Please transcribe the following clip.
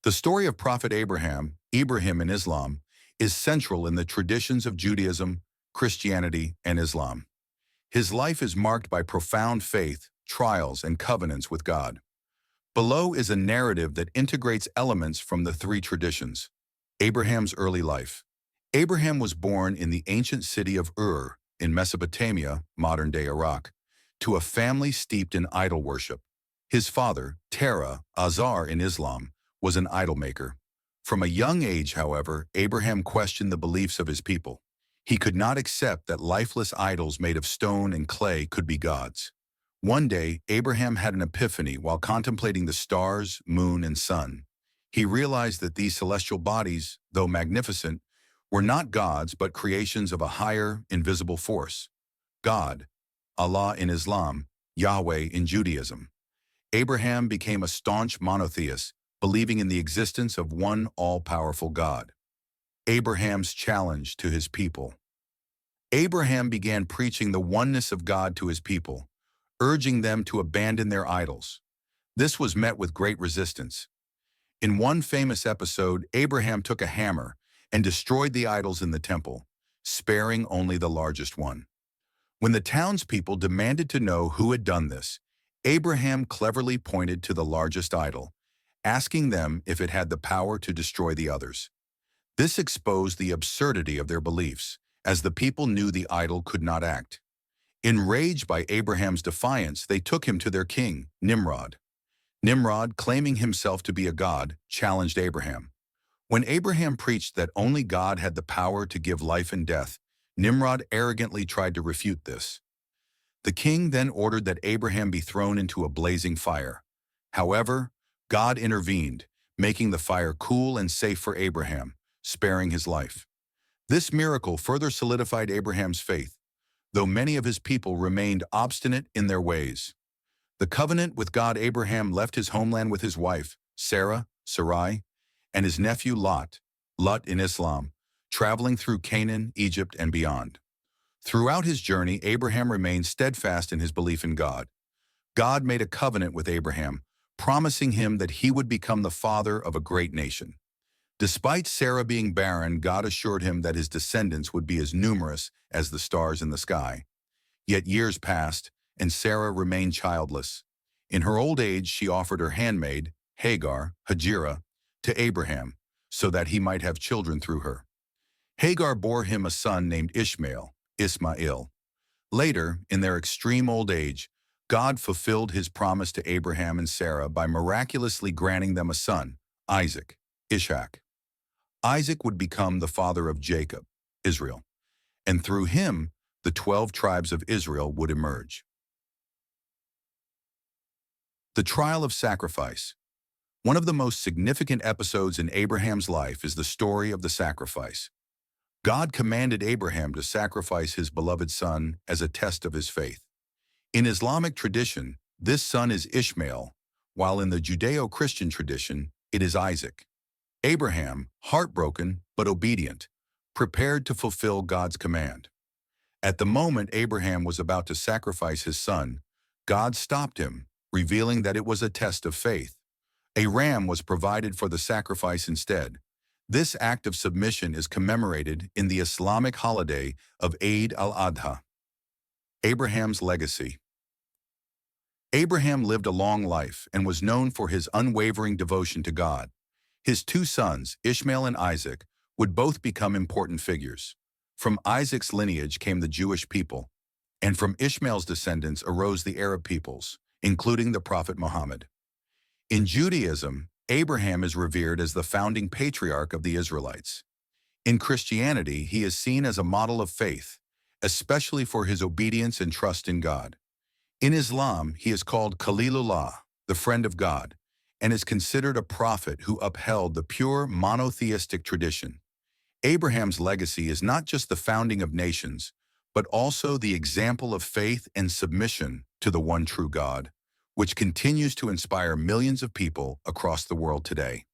The story of Prophet Abraham, Ibrahim in Islam, is central in the traditions of Judaism, Christianity, and Islam. His life is marked by profound faith, trials, and covenants with God. Below is a narrative that integrates elements from the three traditions. Abraham's early life. Abraham was born in the ancient city of Ur in Mesopotamia, modern-day Iraq, to a family steeped in idol worship. His father, Terah, Azar in Islam, was an idol maker. From a young age, however, Abraham questioned the beliefs of his people. He could not accept that lifeless idols made of stone and clay could be gods. One day, Abraham had an epiphany while contemplating the stars, moon, and sun. He realized that these celestial bodies, though magnificent, were not gods but creations of a higher, invisible force. God, Allah in Islam, Yahweh in Judaism. Abraham became a staunch monotheist, believing in the existence of one all-powerful God. Abraham's challenge to his people. Abraham began preaching the oneness of God to his people, urging them to abandon their idols. This was met with great resistance. In one famous episode, Abraham took a hammer and destroyed the idols in the temple, sparing only the largest one. When the townspeople demanded to know who had done this, Abraham cleverly pointed to the largest idol, asking them if it had the power to destroy the others. This exposed the absurdity of their beliefs, as the people knew the idol could not act. Enraged by Abraham's defiance, they took him to their king, Nimrod. Nimrod, claiming himself to be a god, challenged Abraham. When Abraham preached that only God had the power to give life and death, Nimrod arrogantly tried to refute this. The king then ordered that Abraham be thrown into a blazing fire. However, God intervened, making the fire cool and safe for Abraham, sparing his life. This miracle further solidified Abraham's faith, though many of his people remained obstinate in their ways. The covenant with God. Abraham left his homeland with his wife, Sarah, Sarai, and his nephew Lot in Islam, traveling through Canaan, Egypt, and beyond. Throughout his journey, Abraham remained steadfast in his belief in God. God made a covenant with Abraham, promising him that he would become the father of a great nation. Despite Sarah being barren, God assured him that his descendants would be as numerous as the stars in the sky. Yet years passed, and Sarah remained childless. In her old age, she offered her handmaid, Hagar, to Abraham, so that he might have children through her. Hagar bore him a son named Ishmael. Later, in their extreme old age, God fulfilled his promise to Abraham and Sarah by miraculously granting them a son, Ishak. Isaac would become the father of Jacob, Israel, and through him, the 12 tribes of Israel would emerge. The trial of sacrifice. One of the most significant episodes in Abraham's life is the story of the sacrifice. God commanded Abraham to sacrifice his beloved son as a test of his faith. In Islamic tradition, this son is Ishmael, while in the Judeo-Christian tradition, it is Isaac. Abraham, heartbroken but obedient, prepared to fulfill God's command. At the moment Abraham was about to sacrifice his son, God stopped him, revealing that it was a test of faith. A ram was provided for the sacrifice instead. This act of submission is commemorated in the Islamic holiday of Eid al-Adha. Abraham's legacy. Abraham lived a long life and was known for his unwavering devotion to God. His two sons, Ishmael and Isaac, would both become important figures. From Isaac's lineage came the Jewish people, and from Ishmael's descendants arose the Arab peoples, including the Prophet Muhammad. In Judaism, Abraham is revered as the founding patriarch of the Israelites. In Christianity, he is seen as a model of faith, especially for his obedience and trust in God. In Islam, he is called Khalilullah, the friend of God, and is considered a prophet who upheld the pure monotheistic tradition. Abraham's legacy is not just the founding of nations, but also the example of faith and submission to the one true God, which continues to inspire millions of people across the world today.